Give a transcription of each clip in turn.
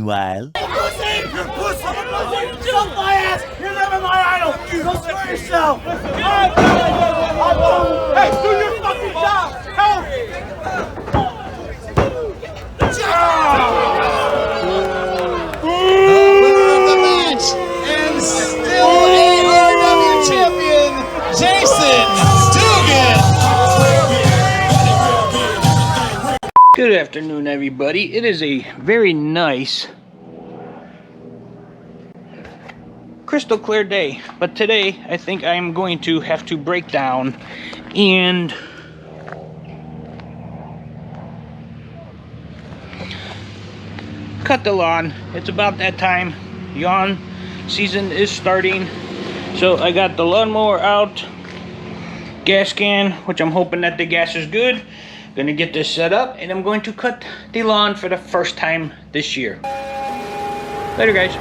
Meanwhile. Pussy! You're pussy! Jump my ass! You're never my idol! Go screw yourself! Hey, do your fucking job! Help! The winner of the match and still ARW champion, Jason Dugan. Good afternoon, everybody. It is a very nice, crystal clear day, but today I think I'm going to have to break down and cut the lawn. It's about that time. Yawn season is starting, so I got the lawnmower out, gas can, which I'm hoping that the gas is good. Gonna get this set up, and I'm going to cut the lawn for the first time this year. Later, guys.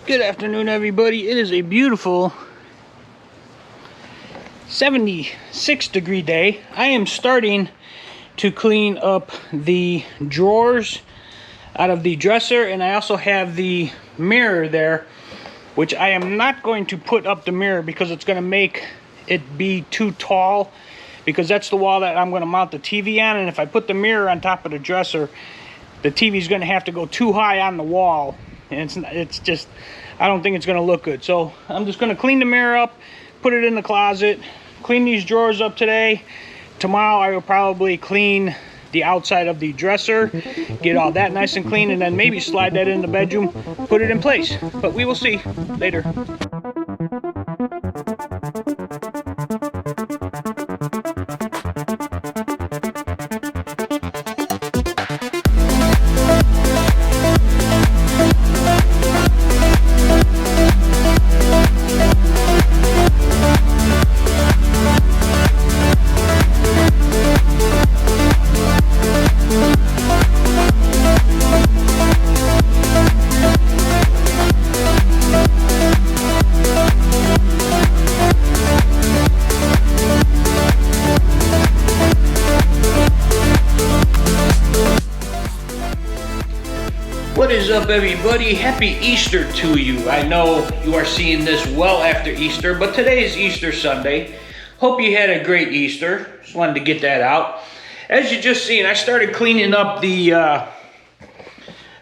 Good afternoon, everybody. It is a beautiful 76-degree day. I am starting to clean up the drawers out of the dresser, and I also have the mirror there, which I am not going to put up the mirror because it's going to make it be too tall, because that's the wall that I'm going to mount the TV on, and if I put the mirror on top of the dresser, the TV is going to have to go too high on the wall, and it's just, I don't think it's going to look good. So I'm just going to clean the mirror up, put it in the closet, clean these drawers up today. Tomorrow I will probably clean the outside of the dresser, get all that nice and clean, and then maybe slide that in the bedroom, put it in place. But we will see later. What is up, everybody? Happy Easter to you. I know you are seeing this well after Easter, but today is Easter Sunday. Hope you had a great Easter. Just wanted to get that out. As you just seen, I started cleaning up the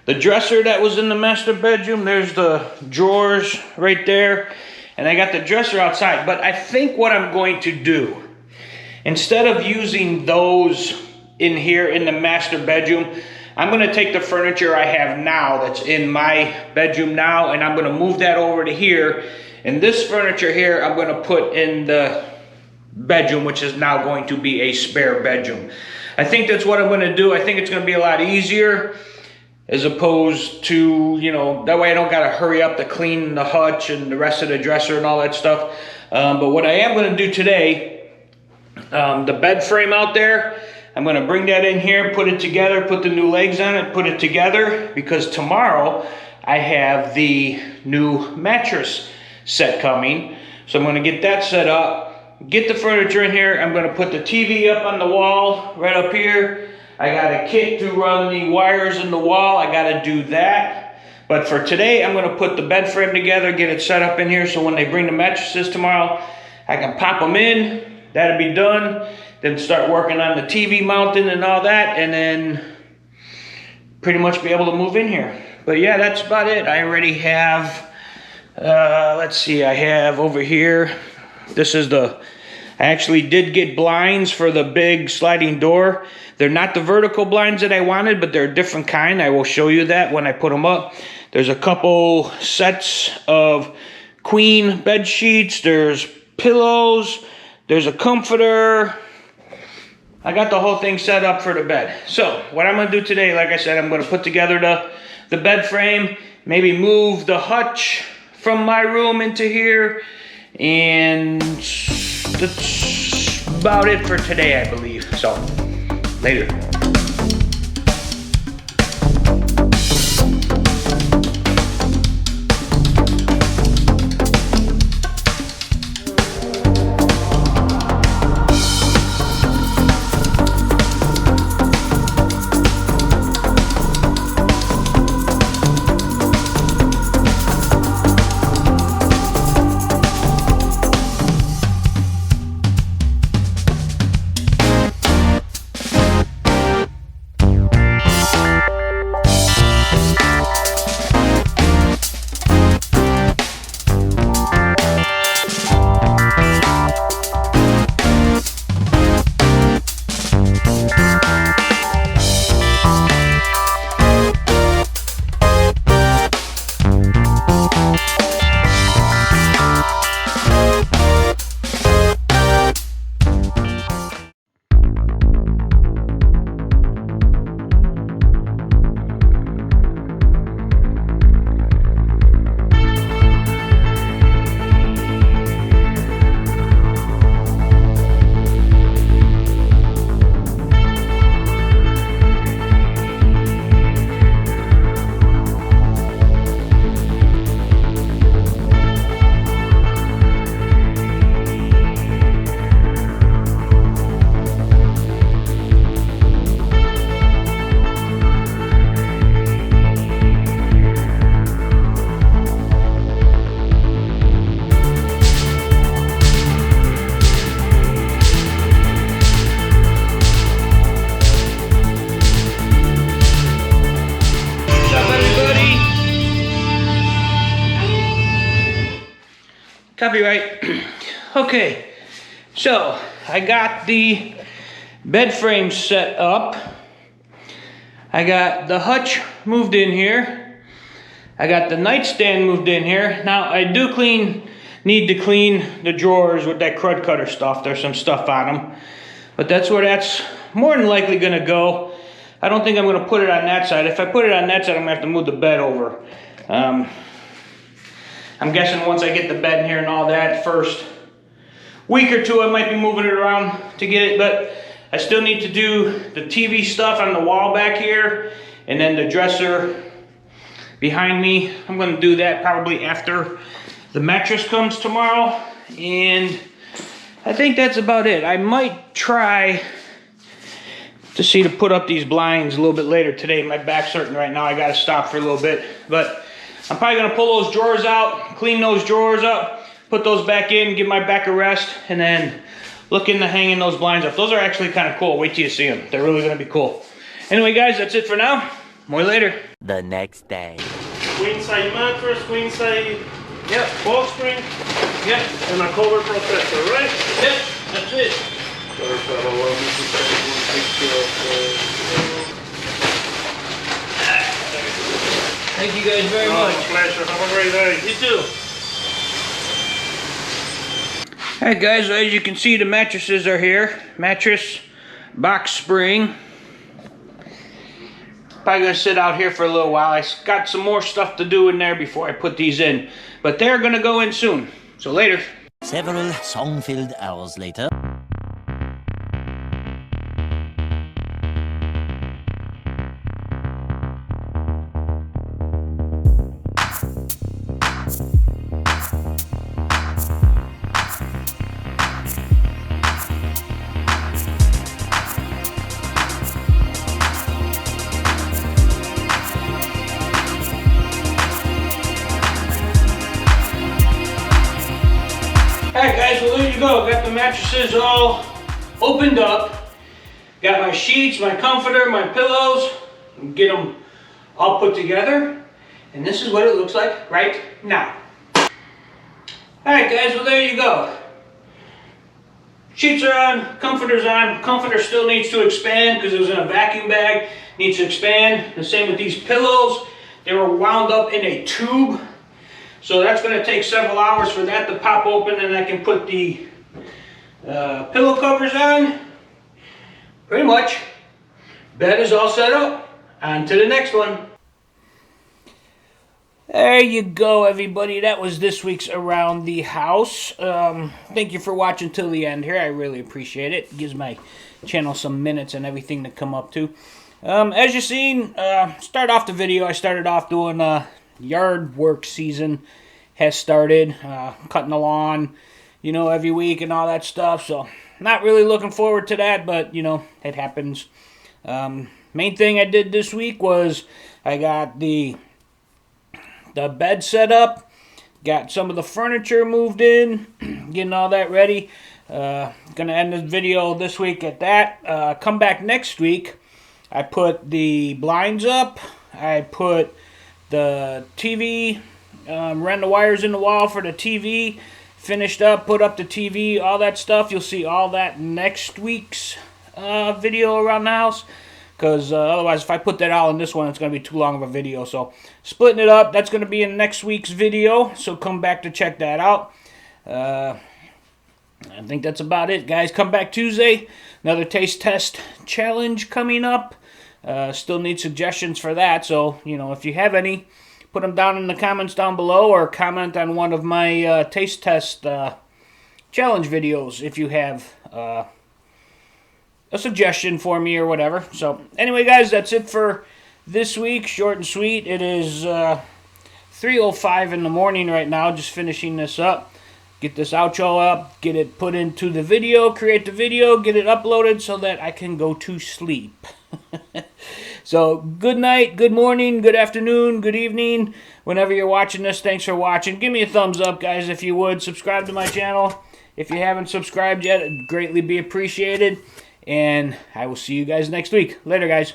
dresser that was in the master bedroom. There's the drawers right there, and I got the dresser outside. But I think what I'm going to do, instead of using those in here in the master bedroom. I'm gonna take the furniture I have now that's in my bedroom now, and I'm gonna move that over to here. And this furniture here, I'm gonna put in the bedroom, which is now going to be a spare bedroom. I think that's what I'm gonna do. I think it's gonna be a lot easier as opposed to, you know, that way I don't gotta hurry up to clean the hutch and the rest of the dresser and all that stuff. But what I am gonna do today, the bed frame out there, I'm gonna bring that in here, put it together, put the new legs on it, put it together, because tomorrow I have the new mattress set coming. So I'm gonna get that set up, get the furniture in here. I'm gonna put the TV up on the wall right up here. I got a kit to run the wires in the wall. I gotta do that. But for today, I'm gonna put the bed frame together, get it set up in here, so when they bring the mattresses tomorrow, I can pop them in. That'll be done. Then start working on the TV mounting and all that, and then pretty much be able to move in here. But yeah, that's about it. I already have, let's see, I have over here, this is I actually did get blinds for the big sliding door. They're not the vertical blinds that I wanted, but they're a different kind. I will show you that when I put them up. There's a couple sets of queen bed sheets. There's pillows. There's a comforter. I got the whole thing set up for the bed. So what I'm gonna do today, like I said, I'm gonna put together the bed frame, maybe move the hutch from my room into here, and that's about it for today, I believe. So, later. Copyright. Okay, so I got the bed frame set up. I got the hutch moved in here. I got the nightstand moved in here. Now I do need to clean the drawers with that crud cutter stuff. There's some stuff on them, but that's where that's more than likely gonna go. I don't think I'm gonna put it on that side. If I put it on that side, I'm gonna have to move the bed over. I'm guessing once I get the bed in here and all that, first week or two I might be moving it around to get it, but I still need to do the TV stuff on the wall back here, and then the dresser behind me. I'm gonna do that probably after the mattress comes tomorrow, and I think that's about it. I might try to see to put up these blinds a little bit later today. My back's hurting right now. I gotta stop for a little bit, but I'm probably gonna pull those drawers out, clean those drawers up, put those back in, give my back a rest, and then look into hanging those blinds up. Those are actually kind of cool. Wait till you see them. They're really gonna be cool. Anyway, guys, that's it for now. More later. The next day. Queen size mattress, queen size Yep. ball spring, Yep. and a cover protector, right? Yep. That's it. Perfect. Allow me to take one picture of guys very much. Pleasure. Have a great day. You too. Alright guys, as you can see, the mattresses are here. Mattress, box spring. Probably gonna sit out here for a little while. I got some more stuff to do in there before I put these in. But they're gonna go in soon. So later. Several song-filled hours later. Alright guys, well there you go. Got the mattresses all opened up. Got my sheets, my comforter, my pillows. Get them all put together. And this is what it looks like right now. Alright guys, well there you go. Sheets are on, comforter's on. Comforter still needs to expand because it was in a vacuum bag. Needs to expand. The same with these pillows. They were wound up in a tube. So that's going to take several hours for that to pop open, and I can put the pillow covers on. Pretty much. Bed is all set up. On to the next one. There you go, everybody. That was this week's Around the House. Thank you for watching till the end here. I really appreciate it. It gives my channel some minutes and everything to come up to. As you've seen, start off the video, I started off doing yard work season has started, cutting the lawn, you know, every week and all that stuff. So not really looking forward to that, but you know, it happens. Main thing I did this week was I got the bed set up, got some of the furniture moved in, getting all that ready. Gonna end this video this week at that. Come back next week. I put the blinds up. I put the TV, ran the wires in the wall for the TV, finished up, put up the TV, all that stuff. You'll see all that next week's video around the house, because otherwise if I put that all in this one, it's going to be too long of a video. So splitting it up, that's going to be in next week's video, so come back to check that out. I think that's about it, guys. Come back Tuesday, another taste test challenge coming up. Still need suggestions for that, so you know, if you have any, put them down in the comments down below, or comment on one of my taste test challenge videos if you have a suggestion for me or whatever. So anyway guys, that's it for this week. Short and sweet. It is 3:05 in the morning right now, just finishing this up. Get this outro up, get it put into the video, create the video, get it uploaded so that I can go to sleep. So, good night, good morning, good afternoon, good evening, whenever you're watching this. Thanks for watching. Give me a thumbs up, guys, if you would. Subscribe to my channel. If you haven't subscribed yet, it'd greatly be appreciated. And I will see you guys next week. Later, guys.